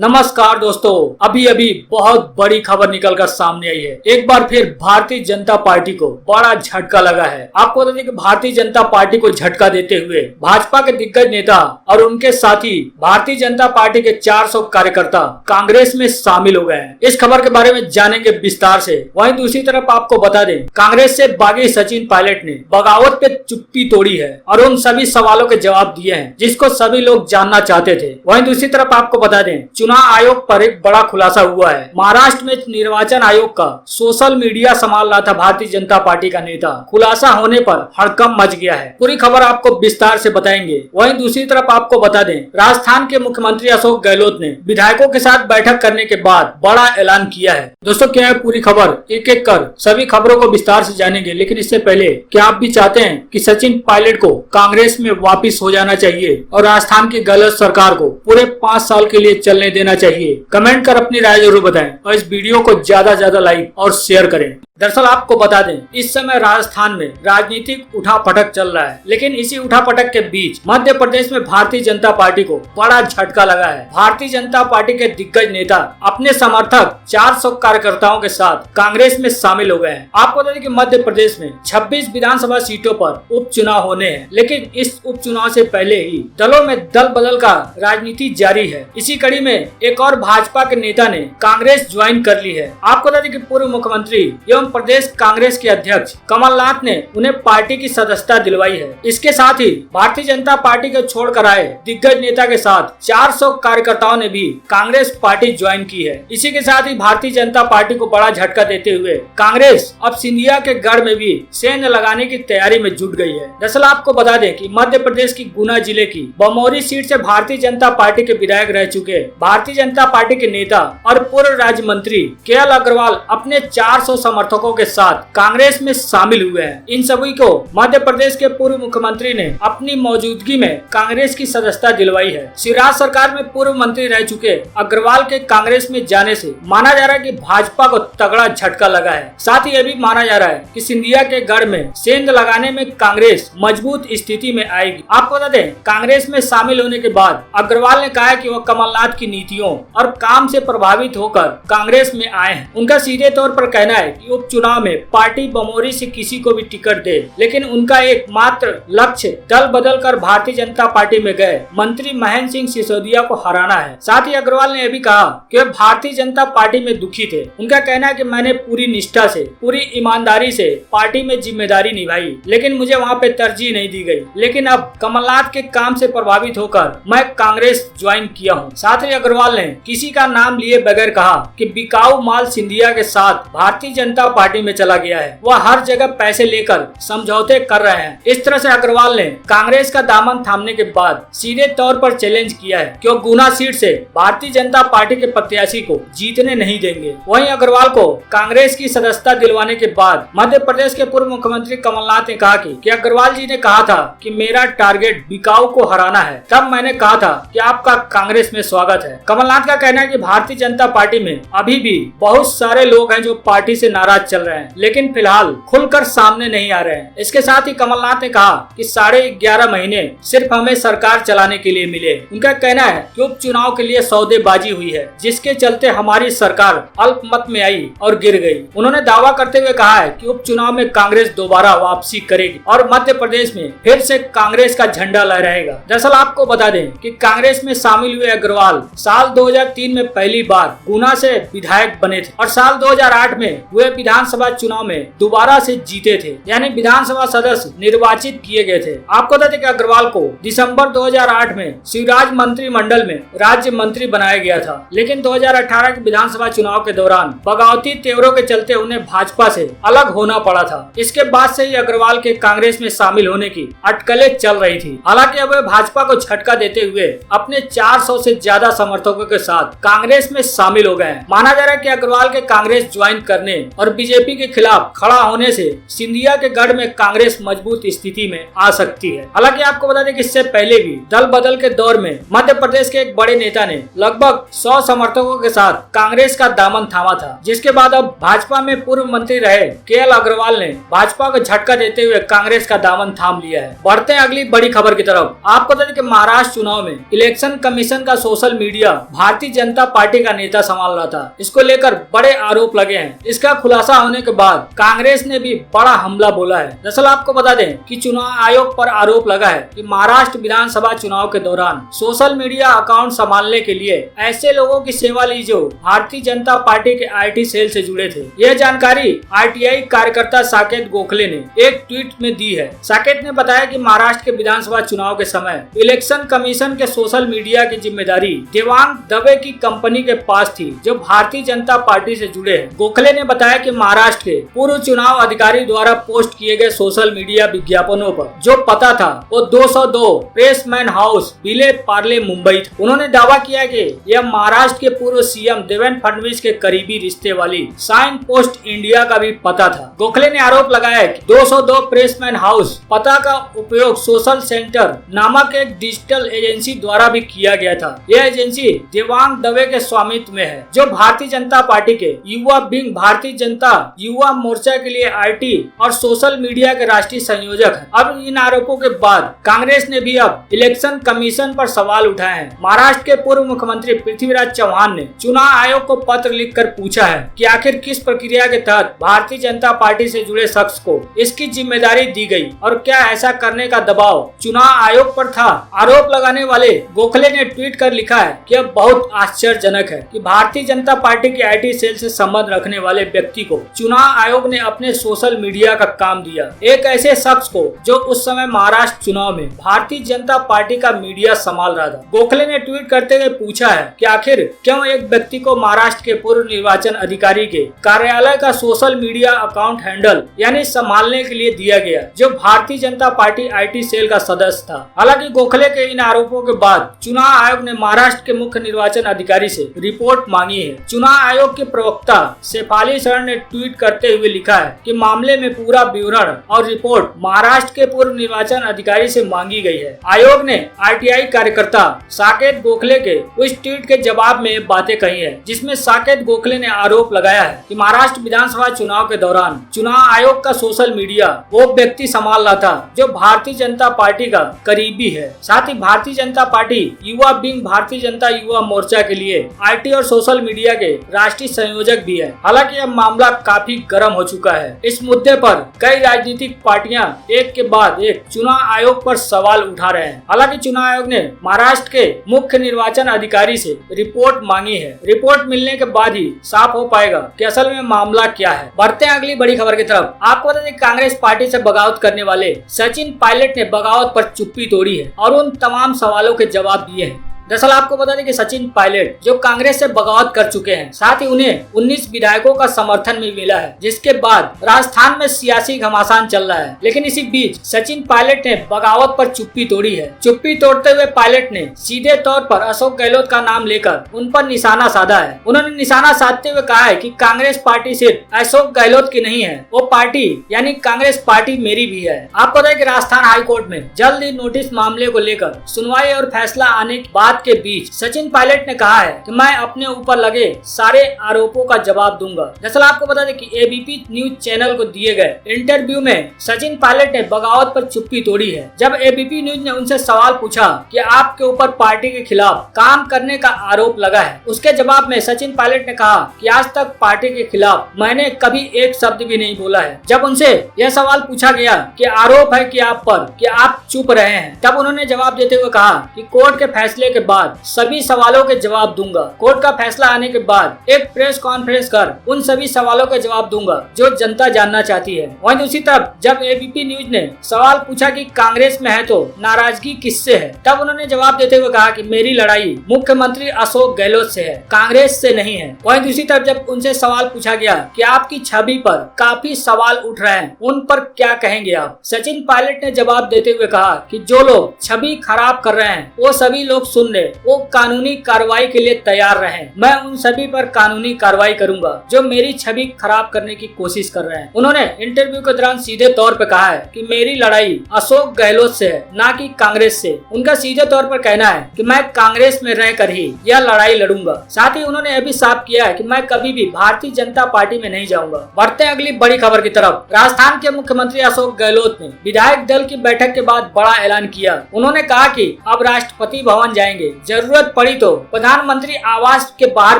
नमस्कार दोस्तों, अभी अभी बहुत बड़ी खबर निकलकर सामने आई है। एक बार फिर भारतीय जनता पार्टी को बड़ा झटका लगा है। आपको बता दें कि भारतीय जनता पार्टी को झटका देते हुए भाजपा के दिग्गज नेता और उनके साथी भारतीय जनता पार्टी के 400 कार्यकर्ता कांग्रेस में शामिल हो गए हैं। इस खबर के बारे में जानेंगे विस्तार से। वहीं दूसरी तरफ आपको बता दें, कांग्रेस से बागी सचिन पायलट ने बगावत पे चुप्पी तोड़ी है और उन सभी सवालों के जवाब दिए हैं जिसको सभी लोग जानना चाहते थे। वहीं दूसरी तरफ आपको बता दें, चुनाव आयोग पर एक बड़ा खुलासा हुआ है। महाराष्ट्र में निर्वाचन आयोग का सोशल मीडिया संभाल रहा था भारतीय जनता पार्टी का नेता। खुलासा होने पर हड़कंप मच गया है। पूरी खबर आपको विस्तार से बताएंगे। वहीं दूसरी तरफ आपको बता दें, राजस्थान के मुख्यमंत्री अशोक गहलोत ने विधायकों के साथ बैठक करने के बाद बड़ा ऐलान किया है। दोस्तों, क्या है पूरी खबर, एक एक कर सभी खबरों को विस्तार से जानेंगे। लेकिन इससे पहले क्या आप भी चाहते हैं कि सचिन पायलट को कांग्रेस में वापिस हो जाना चाहिए और राजस्थान की गलत सरकार को पूरे 5 साल के लिए चलने देना चाहिए? कमेंट कर अपनी राय जरूर बताएं और इस वीडियो को ज्यादा लाइक और शेयर करें। दरअसल आपको बता दें, इस समय राजस्थान में राजनीतिक उठापटक चल रहा है। लेकिन इसी उठापटक के बीच मध्य प्रदेश में भारतीय जनता पार्टी को बड़ा झटका लगा है। भारतीय जनता पार्टी के दिग्गज नेता अपने समर्थक 400 कार्यकर्ताओं के साथ कांग्रेस में शामिल हो गए हैं। आपको बता दें कि मध्य प्रदेश में 26 विधानसभा सीटों पर उपचुनाव होने हैं। लेकिन इस उपचुनाव से पहले ही दलों में दल बदल का राजनीति जारी है। इसी कड़ी में एक और भाजपा के नेता ने कांग्रेस ज्वाइन कर ली है। आपको बता दें कि पूर्व मुख्यमंत्री एवं प्रदेश कांग्रेस के अध्यक्ष कमलनाथ ने उन्हें पार्टी की सदस्यता दिलवाई है। इसके साथ ही भारतीय जनता पार्टी को छोड़कर आए दिग्गज नेता के साथ 400 कार्यकर्ताओं ने भी कांग्रेस पार्टी ज्वाइन की है। इसी के साथ ही भारतीय जनता पार्टी को बड़ा झटका देते हुए कांग्रेस अब सिंधिया के गढ़ में भी सेंध लगाने की तैयारी में जुट गई है। दरअसल आपको बता दें कि मध्य प्रदेश की गुना जिले की बमौरी सीट से भारतीय जनता पार्टी के विधायक रह चुके भारतीय जनता पार्टी के नेता और पूर्व राज्य मंत्री केएल अग्रवाल अपने 400 समर्थकों के साथ कांग्रेस में शामिल हुए हैं। इन सभी को मध्य प्रदेश के पूर्व मुख्यमंत्री ने अपनी मौजूदगी में कांग्रेस की सदस्यता दिलवाई है। शिवराज सरकार में पूर्व मंत्री रह चुके अग्रवाल के कांग्रेस में जाने से माना जा रहा है कि भाजपा को तगड़ा झटका लगा है। साथ ही यह भी माना जा रहा है कि सिंधिया के गढ़ में सेंध लगाने में कांग्रेस मजबूत स्थिति में आएगी। आपको बता दें, कांग्रेस में शामिल होने के बाद अग्रवाल ने कहा है कि वह कमलनाथ की नीतियों और काम से प्रभावित होकर कांग्रेस में आए हैं। उनका सीधे तौर पर कहना है कि उपचुनाव में पार्टी बमौरी से किसी को भी टिकट दे, लेकिन उनका एकमात्र लक्ष्य दल बदल कर भारतीय जनता पार्टी में गए मंत्री महेंद्र सिंह सिसोदिया को हराना है। साथ ही अग्रवाल ने यह भी कहा कि वे भारतीय जनता पार्टी में दुखी थे। उनका कहना है कि मैंने पूरी निष्ठा से, पूरी ईमानदारी से पार्टी में जिम्मेदारी निभाई, लेकिन मुझे वहाँ पे तरजीह नहीं दी गई। लेकिन अब कमलनाथ के काम से प्रभावित होकर मैं कांग्रेस ज्वाइन किया हूँ। साथ ही अग्रवाल ने किसी का नाम लिए बगैर कहा कि बिकाऊ माल सिंधिया के साथ भारतीय जनता पार्टी में चला गया है। वह हर जगह पैसे लेकर समझौते कर रहे हैं। इस तरह से अग्रवाल ने कांग्रेस का दामन थामने के बाद सीधे तौर पर चैलेंज किया है कि वो गुना सीट से भारतीय जनता पार्टी के प्रत्याशी को जीतने नहीं देंगे। वहीं अग्रवाल को कांग्रेस की सदस्यता दिलवाने के बाद मध्य प्रदेश के पूर्व मुख्यमंत्री कमलनाथ ने कहा कि अग्रवाल जी ने कहा था कि मेरा टारगेट बिकाऊ को हराना है, तब मैंने कहा था कि आपका कांग्रेस में स्वागत है। कमलनाथ का कहना है कि भारतीय जनता पार्टी में अभी भी बहुत सारे लोग हैं जो पार्टी से नाराज चल रहे हैं, लेकिन फिलहाल खुलकर सामने नहीं आ रहे हैं। इसके साथ ही कमलनाथ ने कहा कि 11.5 महीने सिर्फ हमें सरकार चलाने के लिए मिले। उनका कहना है कि उपचुनाव के लिए सौदेबाजी हुई है, जिसके चलते हमारी सरकार अल्पमत में आई और गिर गई। उन्होंने दावा करते हुए कहा है कि उपचुनाव में कांग्रेस दोबारा वापसी करेगी और मध्य प्रदेश में फिर से कांग्रेस का झंडा लहराएगा। दरअसल आपको बता दें कि कांग्रेस में शामिल हुए अग्रवाल साल 2003 में पहली बार गुना से विधायक बने थे और साल 2008 में हुए विधानसभा चुनाव में दोबारा से जीते थे, यानी विधानसभा सदस्य निर्वाचित किए गए थे। आपको बता दें कि अग्रवाल को दिसंबर 2008 में शिवराज मंत्रिमंडल में राज्य मंत्री बनाया गया था, लेकिन 2018 के विधानसभा चुनाव के दौरान बगावती तेवरों के चलते उन्हें भाजपा से अलग होना पड़ा था। इसके बाद से ही अग्रवाल के कांग्रेस में शामिल होने की अटकलें चल रही थी। हालांकि अब वे भाजपा को झटका देते हुए अपने 400 से ज्यादा समर्थकों के साथ कांग्रेस में शामिल हो गए हैं। माना जा रहा है कि अग्रवाल के कांग्रेस ज्वाइन करने और बीजेपी के खिलाफ खड़ा होने से सिंधिया के गढ़ में कांग्रेस मजबूत स्थिति में आ सकती है। हालांकि आपको बता दें कि इससे पहले भी दल बदल के दौर में मध्य प्रदेश के एक बड़े नेता ने लगभग 100 समर्थकों के साथ कांग्रेस का दामन थामा था, जिसके बाद अब भाजपा में पूर्व मंत्री रहे केएल अग्रवाल ने भाजपा को झटका देते हुए कांग्रेस का दामन थाम लिया है। बढ़ते हैं अगली बड़ी खबर की तरफ। आपको बता दें कि महाराष्ट्र चुनाव में इलेक्शन कमीशन का social media Bharatiya Janata party का नेता संभाल रहा था। इसको लेकर बड़े आरोप लगे हैं। इसका खुलासा होने के बाद कांग्रेस ने भी बड़ा हमला बोला है। दरअसल आपको बता दें कि चुनाव आयोग पर आरोप लगा है कि महाराष्ट्र विधानसभा चुनाव के दौरान सोशल मीडिया अकाउंट संभालने के लिए ऐसे लोगों की सेवा ली जो भारतीय जनता पार्टी के आईटी सेल से जुड़े थे। यह जानकारी आरटीआई कार्यकर्ता साकेत गोखले ने एक ट्वीट में दी है। साकेत ने बताया कि महाराष्ट्र के विधानसभा चुनाव के समय इलेक्शन कमीशन के सोशल मीडिया की जिम्मेदारी देवांग दवे की कंपनी के पास थी, जो भारतीय जनता पार्टी से जुड़े हैं। गोखले ने बताया कि महाराष्ट्र के पूर्व चुनाव अधिकारी द्वारा पोस्ट किए गए सोशल मीडिया विज्ञापनों पर जो पता था वो 202 प्रेसमैन हाउस विले पार्ले मुंबई था। उन्होंने दावा किया कि यह महाराष्ट्र के पूर्व सीएम देवेंद्र फडणवीस के करीबी रिश्ते वाली साइन पोस्ट इंडिया का भी पता था। गोखले ने आरोप लगाया कि 202 प्रेसमैन हाउस पता का उपयोग सोशल सेंटर नामक एक डिजिटल एजेंसी द्वारा भी किया गया था। यह एजेंसी देवांग दवे के स्वामित्व में है, जो भारतीय जनता पार्टी के युवा विंग भारतीय जनता युवा मोर्चा के लिए आईटी और सोशल मीडिया के राष्ट्रीय संयोजक है। अब इन आरोपों के बाद कांग्रेस ने भी अब इलेक्शन कमीशन पर सवाल उठाए हैं। महाराष्ट्र के पूर्व मुख्यमंत्री पृथ्वीराज चौहान ने चुनाव आयोग को पत्र लिखकर पूछा है कि आखिर किस प्रक्रिया के तहत भारतीय जनता पार्टी से जुड़े शख्स को इसकी जिम्मेदारी दी गई और क्या ऐसा करने का दबाव चुनाव आयोग पर था। आरोप लगाने वाले गोखले ने ट्वीट कर लिखा है कि यह बहुत आश्चर्यजनक है कि भारतीय जनता पार्टी के आईटी सेल से संबंध रखने वाले व्यक्ति को चुनाव आयोग ने अपने सोशल मीडिया का काम दिया, एक ऐसे शख्स को जो उस समय महाराष्ट्र चुनाव में भारतीय जनता पार्टी का मीडिया संभाल रहा था। गोखले ने ट्वीट करते हुए पूछा है कि आखिर क्यों एक व्यक्ति को महाराष्ट्र के पूर्व निर्वाचन अधिकारी के कार्यालय का सोशल मीडिया अकाउंट हैंडल यानी संभालने के लिए दिया गया, जो Bharatiya Janata party IT cell का सदस्य था। हालांकि गोखले के इन आरोपों के बाद चुनाव आयोग ने महाराष्ट्र के मुख्य निर्वाचन अधिकारी से रिपोर्ट मांगी है। चुनाव आयोग के प्रवक्ता शेफाली शरण ने ट्वीट करते हुए लिखा है कि मामले में पूरा विवरण और रिपोर्ट महाराष्ट्र के पूर्व निर्वाचन अधिकारी से मांगी गई है। आयोग ने आरटीआई कार्यकर्ता साकेत गोखले के उस ट्वीट के जवाब में बातें कही है, जिसमें साकेत गोखले ने आरोप लगाया है कि महाराष्ट्र विधानसभा चुनाव के दौरान चुनाव आयोग का सोशल मीडिया वो व्यक्ति संभाल रहा था जो भारतीय जनता पार्टी का करीबी है। साथ ही भारतीय जनता पार्टी युवा विंग भारतीय जनता युवा मोर्चा के लिए आईटी और सोशल मीडिया के राष्ट्रीय संयोजक भी है। हालांकि यह मामला काफी गर्म हो चुका है। इस मुद्दे पर कई राजनीतिक पार्टियां एक के बाद एक चुनाव आयोग पर सवाल उठा रहे हैं। हालांकि चुनाव आयोग ने महाराष्ट्र के मुख्य निर्वाचन अधिकारी से रिपोर्ट मांगी है। रिपोर्ट मिलने के बाद ही साफ हो पाएगा कि असल में मामला क्या है। बढ़ते हैं अगली बड़ी खबर की तरफ। आपको बता दें कांग्रेस पार्टी से बगावत करने वाले सचिन पायलट ने बगावत पर चुप्पी तोड़ी है और उन तमाम सवालों के जवाब दिए हैं। दरअसल आपको बता दें कि सचिन पायलट जो कांग्रेस से बगावत कर चुके हैं, साथ ही उन्हें 19 विधायकों का समर्थन भी मिला है, जिसके बाद राजस्थान में सियासी घमासान चल रहा है। लेकिन इसी बीच सचिन पायलट ने बगावत पर चुप्पी तोड़ी है। चुप्पी तोड़ते हुए पायलट ने सीधे तौर पर अशोक गहलोत का नाम लेकर उन पर निशाना साधा है। उन्होंने निशाना साधते हुए कहा है कि कांग्रेस पार्टी सिर्फ अशोक गहलोत की नहीं है, वो पार्टी यानी कांग्रेस पार्टी मेरी भी है। आपको बता दें कि राजस्थान हाईकोर्ट में जल्द ही नोटिस मामले को लेकर सुनवाई और फैसला आने के बाद के बीच सचिन पायलट ने कहा है कि मैं अपने ऊपर लगे सारे आरोपों का जवाब दूंगा। दरअसल आपको बता दें कि एबीपी न्यूज चैनल को दिए गए इंटरव्यू में सचिन पायलट ने बगावत पर चुप्पी तोड़ी है। जब एबीपी न्यूज ने उनसे सवाल पूछा कि आपके ऊपर पार्टी के खिलाफ काम करने का आरोप लगा है, उसके जवाब में सचिन पायलट ने कहा कि आज तक पार्टी के खिलाफ मैंने कभी एक शब्द भी नहीं बोला है। जब उनसे यह सवाल पूछा गया कि आरोप है कि आप पर कि आप चुप रहे हैं, तब उन्होंने जवाब देते हुए कहा कि कोर्ट के फैसले के बाद सभी सवालों के जवाब दूंगा। कोर्ट का फैसला आने के बाद एक प्रेस कॉन्फ्रेंस कर उन सभी सवालों के जवाब दूंगा जो जनता जानना चाहती है। वहीं दूसरी तरफ जब एबीपी न्यूज ने सवाल पूछा कि कांग्रेस में है तो नाराजगी किससे है, तब उन्होंने जवाब देते हुए कहा कि मेरी लड़ाई मुख्यमंत्री अशोक गहलोत से है, कांग्रेस से नहीं है। वहीं दूसरी तरफ जब उनसे सवाल पूछा गया कि आपकी छवि पर काफी सवाल उठ रहे हैं, उन पर क्या कहेंगे आप, सचिन पायलट ने जवाब देते हुए कहा कि जो लोग छवि खराब कर रहे हैं वो सभी लोग सुन सुन ले वो कानूनी कार्रवाई के लिए तैयार रहें। मैं उन सभी पर कानूनी कार्रवाई करूंगा जो मेरी छवि खराब करने की कोशिश कर रहे हैं। उन्होंने इंटरव्यू के दौरान सीधे तौर पर कहा है कि मेरी लड़ाई अशोक गहलोत से है, ना कि कांग्रेस से। उनका सीधे तौर पर कहना है कि मैं कांग्रेस में रहकर ही यह लड़ाई लड़ूंगा। साथ ही उन्होंने यह भी साफ किया है कि मैं कभी भी भारतीय जनता पार्टी में नहीं जाऊंगा। बढ़ते हैं अगली बड़ी खबर की तरफ। राजस्थान के मुख्यमंत्री अशोक गहलोत ने विधायक दल की बैठक के बाद बड़ा ऐलान किया। उन्होंने कहा कि अब राष्ट्रपति भवन जाएंगे, जरूरत पड़ी तो प्रधानमंत्री आवास के बाहर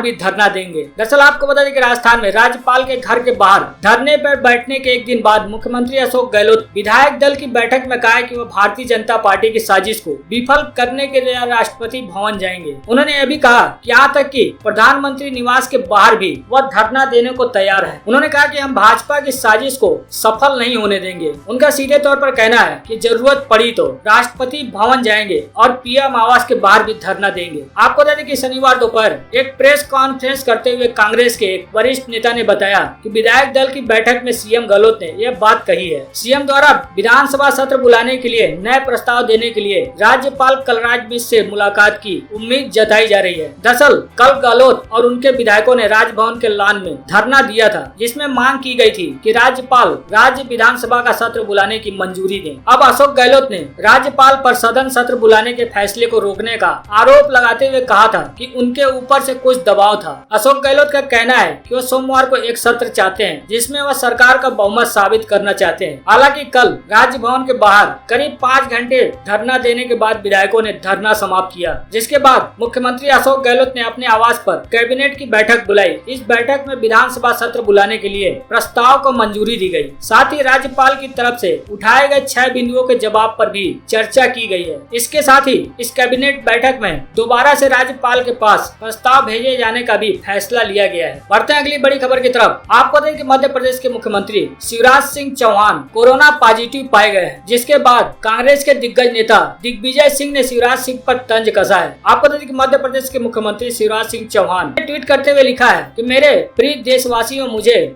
भी धरना देंगे। दरअसल आपको बता दें कि राजस्थान में राज्यपाल के घर के बाहर धरने पर बैठने के एक दिन बाद मुख्यमंत्री अशोक गहलोत विधायक दल की बैठक में कहा कि वो भारतीय जनता पार्टी की साजिश को विफल करने के लिए राष्ट्रपति भवन जाएंगे। उन्होंने यह भी कहा कि यहाँ तक कि प्रधानमंत्री निवास के बाहर भी वह धरना देने को तैयार है। उन्होंने कहा कि हम भाजपा की साजिश को सफल नहीं होने देंगे। उनका सीधे तौर पर कहना है कि जरूरत पड़ी तो राष्ट्रपति भवन जाएंगे और पीएम आवास के बाहर भी धरना देंगे। आपको बता दें कि शनिवार दोपहर एक प्रेस कॉन्फ्रेंस करते हुए कांग्रेस के एक वरिष्ठ नेता ने बताया कि विधायक दल की बैठक में सीएम गहलोत ने यह बात कही है। सीएम द्वारा विधानसभा सत्र बुलाने के लिए नए प्रस्ताव देने के लिए राज्यपाल कलराज मिश्र से मुलाकात की उम्मीद जताई जा रही है। दरअसल कल गहलोत और उनके विधायकों ने राजभवन के लॉन में धरना दिया था, जिसमें मांग की गई थी कि राज्यपाल राज्य विधानसभा का सत्र बुलाने की मंजूरी दें। अब अशोक गहलोत ने राज्यपाल पर सदन सत्र बुलाने के फैसले को रोकने का आरोप लगाते हुए कहा था कि उनके ऊपर से कुछ दबाव था। अशोक गहलोत का कहना है कि वो सोमवार को एक सत्र चाहते हैं जिसमें वह सरकार का बहुमत साबित करना चाहते हैं। हालांकि कल राजभवन के बाहर करीब 5 घंटे धरना देने के बाद विधायकों ने धरना समाप्त किया, जिसके बाद मुख्यमंत्री अशोक गहलोत ने अपने आवास पर कैबिनेट की बैठक बुलाई। इस बैठक में विधानसभा सत्र बुलाने के लिए प्रस्ताव को मंजूरी दी गई। साथ ही राज्यपाल की तरफ से उठाए गए 6 बिंदुओं के जवाब पर भी चर्चा की गई है। इसके साथ ही इस कैबिनेट बैठक में दोबारा से राज्यपाल के पास प्रस्ताव भेजे जाने का भी फैसला लिया गया है। बढ़ते हैं अगली बड़ी खबर की तरफ। आपको दें कि मध्य प्रदेश के मुख्यमंत्री शिवराज सिंह चौहान कोरोना पॉजिटिव पाए गए हैं, जिसके बाद कांग्रेस के दिग्गज नेता दिग्विजय सिंह ने शिवराज सिंह पर तंज कसा है। आपको दें कि मध्य प्रदेश के मुख्यमंत्री शिवराज सिंह चौहान ने ट्वीट करते हुए लिखा है कि मेरे प्रिय देशवासियों,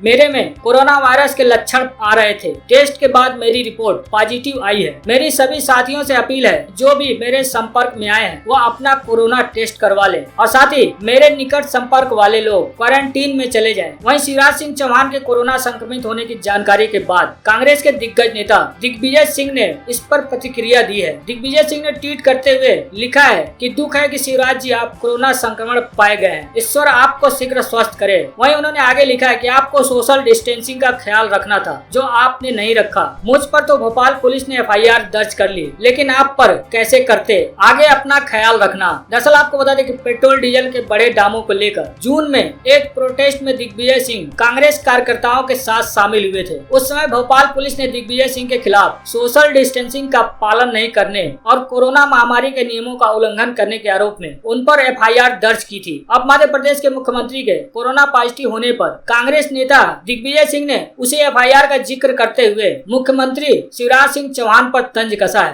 मेरे में कोरोना वायरस के लक्षण आ रहे थे। टेस्ट के बाद मेरी रिपोर्ट पॉजिटिव आई है। मेरी सभी साथियों से अपील है जो भी मेरे संपर्क में आए हैं वो अपना कोरोना टेस्ट करवा लें और साथ ही मेरे निकट संपर्क वाले लोग क्वारंटीन में चले जाएं। वहीं शिवराज सिंह चौहान के कोरोना संक्रमित होने की जानकारी के बाद कांग्रेस के दिग्गज नेता दिग्विजय सिंह ने इस पर प्रतिक्रिया दी है। दिग्विजय सिंह ने ट्वीट करते हुए लिखा है कि दुख है कि शिवराज जी आप कोरोना संक्रमण पाए गए हैं, ईश्वर आपको शीघ्र स्वस्थ करे। वहीं उन्होंने आगे लिखा है कि आपको सोशल डिस्टेंसिंग का ख्याल रखना था जो आपने नहीं रखा। मुझ पर तो भोपाल पुलिस ने एफआईआर दर्ज कर ली, लेकिन आप पर कैसे करते, आगे अपना ख्याल रखना। दरअसल आपको बता दें कि पेट्रोल डीजल के बढ़े दामों को लेकर जून में एक प्रोटेस्ट में दिग्विजय सिंह कांग्रेस कार्यकर्ताओं के साथ शामिल हुए थे। उस समय भोपाल पुलिस ने दिग्विजय सिंह के खिलाफ सोशल डिस्टेंसिंग का पालन नहीं करने और कोरोना महामारी के नियमों का उल्लंघन करने के आरोप में उन पर एफआईआर दर्ज की थी। अब मध्य प्रदेश के मुख्यमंत्री के कोरोना पॉजिटिव होने पर कांग्रेस नेता दिग्विजय सिंह ने उसी एफआईआर का जिक्र करते हुए मुख्यमंत्री शिवराज सिंह चौहान पर तंज कसा है।